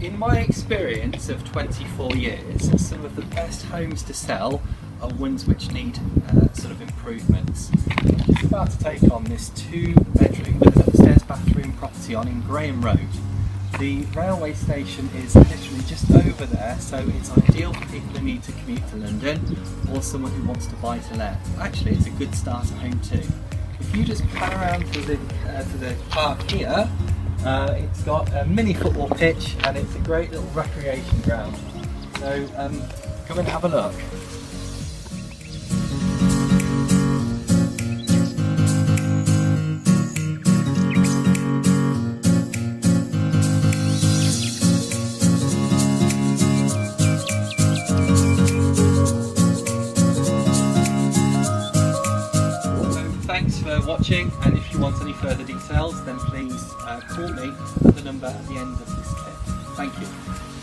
In my experience of 24 years, some of the best homes to sell are ones which need sort of improvements. I'm just about to take on this 2-bedroom with an upstairs bathroom property on in Graham Road. The railway station is literally just over there, so it's ideal for people who need to commute to London or someone who wants to buy to let. Actually, it's a good starter home too. If you just pan around to the park here, it's got a mini football pitch and it's a great little recreation ground. So come and have a look. Thanks for watching, and if you want any further details then please call me at the number at the end of this clip. Thank you.